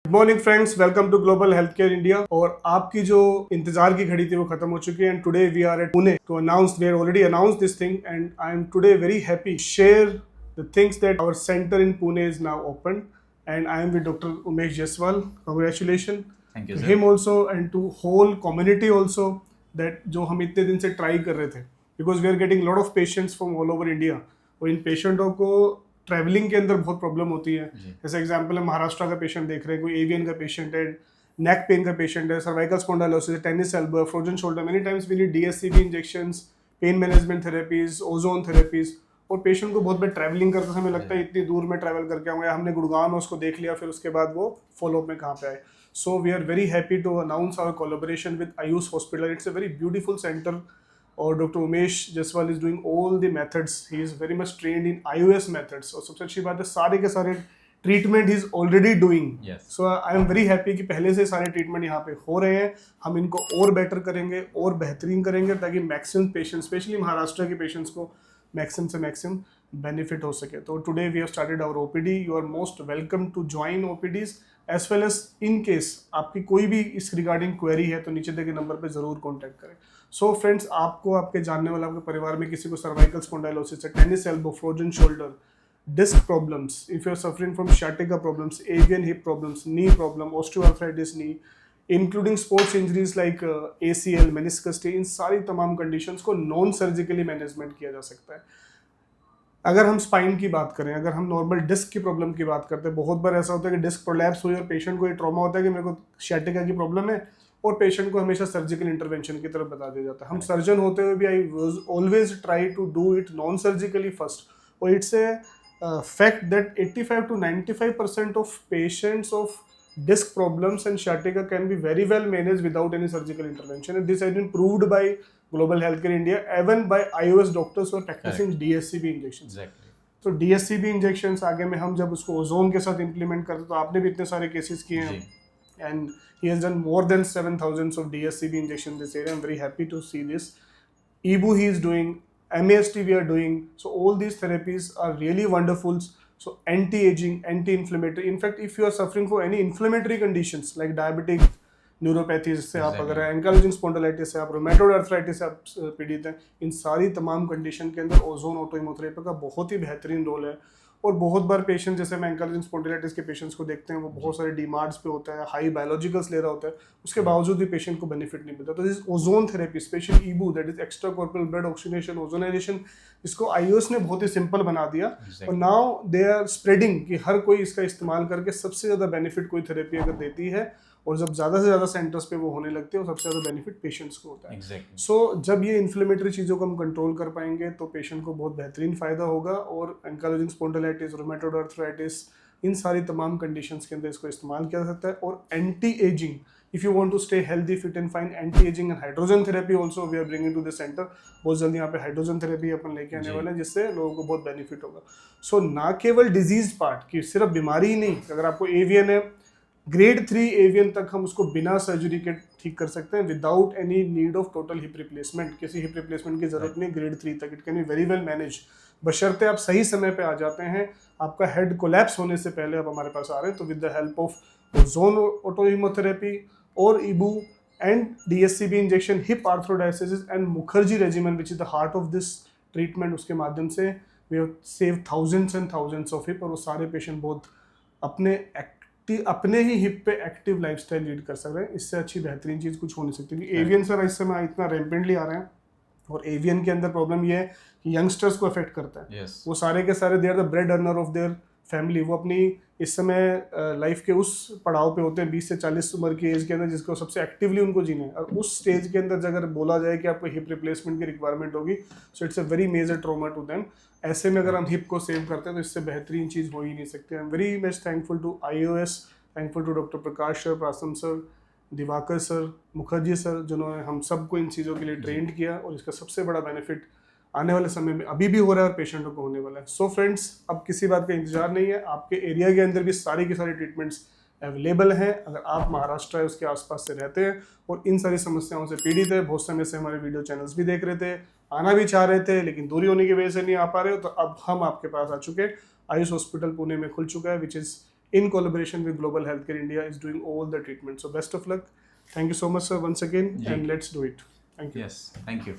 Good morning friends, welcome to global health care India. और आपकी जो इंतजार की घड़ी थी वो खत्म हो चुकी है and today we are at Pune to announce, we already announce this thing and I am today very happy share the things that our centre in Pune is now open and I am with doctor Umesh Jaswal. Congratulation thank you to sir. Him also and to whole community also, that जो हम इतने दिन से try कर रहे थे, because we are getting lot of patients from all over India और इन पेशेंटों को ट्रैवलिंग के अंदर बहुत प्रॉब्लम होती है। जैसे एग्जांपल है, महाराष्ट्र का पेशेंट देख रहे हैं, कोई एवियन का पेशेंट है, नेक पेन का पेशेंट है, cervical spondylosis, tennis elbow, frozen shoulder, many times we need DSCB injections, pain management therapies, ozone therapies. और पेशेंट को बहुत बार ट्रैवलिंग करते समय लगता है इतनी दूर में ट्रैवल करके आऊंगा, हमने गुड़गांव में उसको देख लिया, फिर उसके बाद वो फॉलोअप में कहाँ पे आए। So we are very happy to announce our collaboration with Ayush hospital. It's a very beautiful centre और doctor Umesh Jaswal is doing all the methods, he is very much trained in IOS methods. और सबसे अच्छी बात है, सारे के सारे treatment he is already doing. So I am very happy कि पहले से सारे ट्रीटमेंट यहाँ पे हो रहे हैं। हम इनको और बेटर करेंगे और बेहतरीन करेंगे ताकि मैक्सिमम पेशेंट्स, स्पेशली महाराष्ट्र के पेशेंट्स को मैक्सिमम से मैक्सिमम बेनिफिट हो सके। तो today we have started our OPD. You are most welcome to join OPDs as well as in case आपकी कोई भी इस रिगार्डिंग क्वेरी है तो नीचे दिए गए नंबर पे जरूर कॉन्टैक्ट करें। सो फ्रेंड्स, आपको आपके जानने वाला, आपके परिवार में किसी को सर्वाइकल स्पॉन्डिलोसिस है, tennis elbow, frozen shoulder, disc problems, if you are suffering from sciatica problems, AVN hip problems, knee problem, osteoarthritis knee, including sports injuries like ACL, meniscus tear, इन सारी तमाम कंडीशंस को नॉन सर्जिकली मैनेजमेंट किया जा सकता है। अगर हम स्पाइन की बात करें, अगर हम नॉर्मल डिस्क की प्रॉब्लम की बात करते हैं, बहुत बार ऐसा होता है कि डिस्क प्रोलैप्स हुई और पेशेंट को ये ट्रॉमा होता है कि मेरे को sciatica की प्रॉब्लम है और पेशेंट को हमेशा सर्जिकल इंटरवेंशन की तरफ बता दिया जाता है। हम सर्जन होते हुए भी I always try to do it non surgically first. और it's a fact that 85 to 95% of patients of disc problems and sciatica can be very well managed without any surgical intervention, and this has been proved by Global Healthcare India, even by iOS doctors who are practicing DSCB injections. Exactly. तो DSCB injections आगे में हम जब उसको ozone के साथ implement करते, तो आपने भी इतने सारे केसेस किए हैं and he has done more than 7,000 of DSCB injection this area. I'm very happy to see this. EBU he is doing, MAST we are doing. So all these therapies are really wonderful. So anti-aging, anti-inflammatory. In fact, if you are suffering for any inflammatory conditions like diabetic neuropathy से आप अगर ankylosing spondylitis से आप, rheumatoid arthritis से आप पीड़ित हैं, इन सारी तमाम कंडीशन के अंदर ओजोन ऑटोइम्यूनोथेरेपी का बहुत ही बेहतरीन रोल है। और बहुत बार पेशेंट, जैसे मैं एंकाइलोजिंग स्पॉन्डिलाइटिस के पेशेंट्स को देखते हैं, वो बहुत सारे डीमार्ड्स पे होता है, हाई बायोलॉजिकल्स ले रहा होता है, उसके बावजूद भी पेशेंट को बेनिफिट नहीं मिलता। तो this ozone therapy, specially ईबू, that is extra corporal blood oxygenation, ozonisation, इसको आईओएस ने बहुत ही सिंपल बना दिया। और नाउ दे आर स्प्रेडिंग कि हर कोई इसका इस्तेमाल करके सबसे ज़्यादा बेनिफिट कोई थेरेपी अगर देती है, और जब ज़्यादा से ज़्यादा सेंटर्स पे वो होने लगते हैं, और सबसे ज़्यादा बेनिफिट पेशेंट्स को होता है। सो जब ये इन्फ्लेमेटरी चीज़ों को हम कंट्रोल कर पाएंगे तो पेशेंट को बहुत बेहतरीन फ़ायदा होगा। और एंकाइलोजिंग स्पॉन्डिलाइटिस, रोमेटोइड आर्थराइटिस, इन सारी तमाम कंडीशंस के अंदर इसको इस्तेमाल किया जा सकता है। और anti ageing, if you want to stay healthy, fit and fine, anti ageing and hydrogen therapy also we are bringing to this centre. बहुत जल्दी यहाँ पे हाइड्रोजन थेरेपी अपन लेके आने वाले हैं, जिससे लोगों को बहुत बेनिफिट होगा। सो ना केवल डिजीज पार्ट की, सिर्फ बीमारी ही नहीं, अगर आपको एवियन है, ग्रेड 3 एवियन तक हम उसको बिना सर्जरी के ठीक कर सकते हैं, without any need of total hip replacement. किसी हिप रिप्लेसमेंट की जरूरत नहीं, ग्रेड 3 तक it can be very well manage, बशर्ते आप सही समय पे आ जाते हैं। आपका हेड कोलैप्स होने से पहले आप हमारे पास आ रहे हैं, तो with the help of ozone autoimmunotherapy और ईबू and DSCB injection, hip arthrodesis and Mukherjee regimen which is the heart of this treatment, उसके माध्यम से we have save thousands and thousands of hip. और वो सारे पेशेंट बहुत अपने ही हिप पे एक्टिव लाइफस्टाइल लीड कर सकते हैं। इससे अच्छी बेहतरीन चीज़ कुछ हो नहीं सकती। एवियन सर इस समय इतना रैम्पेंटली आ रहे हैं, और एवियन के अंदर प्रॉब्लम ये है कि यंगस्टर्स को अफेक्ट करता है। वो सारे के सारे they are the bread earner of their family. वो अपनी इस समय लाइफ के उस पड़ाव पे होते हैं 20 से 40 उम्र की एज के अंदर, जिसको सबसे एक्टिवली उनको जीना है। और उस स्टेज के अंदर अगर बोला जाए कि आपको हिप रिप्लेसमेंट की रिक्वायरमेंट होगी, so it's a very major trauma to them. ऐसे में अगर हम हिप को सेव करते हैं तो इससे बेहतरीन चीज़ हो ही नहीं सकती। I am very much thankful to iOS, thankful to doctor Prakash sir, प्रासम sir, Diwakar sir, Mukherjee sir, जिन्होंने हम सबको इन चीज़ों के लिए ट्रेंड किया। और इसका सबसे बड़ा बेनिफिट आने वाले समय में अभी भी हो रहा है और पेशेंटों को होने वाला है। सो फ्रेंड्स, अब किसी बात का इंतजार नहीं है, आपके एरिया के अंदर भी सारी की सारी ट्रीटमेंट्स अवेलेबल हैं। अगर आप महाराष्ट्र है, उसके आसपास से रहते हैं और इन सारी समस्याओं से पीड़ित है, बहुत समय से हमारे वीडियो चैनल्स भी देख रहे थे, आना भी चाह रहे थे, लेकिन दूरी होने की वजह से नहीं आ पा रहे हो, तो अब हम आपके पास आ चुके। आयुष हॉस्पिटल पुणे में खुल चुका है, which is in collaboration with Global Healthcare India is doing all the treatment. So best of luck. Thank you so much, sir, once again, ji. and let's do it. Thank you. Yes, thank you.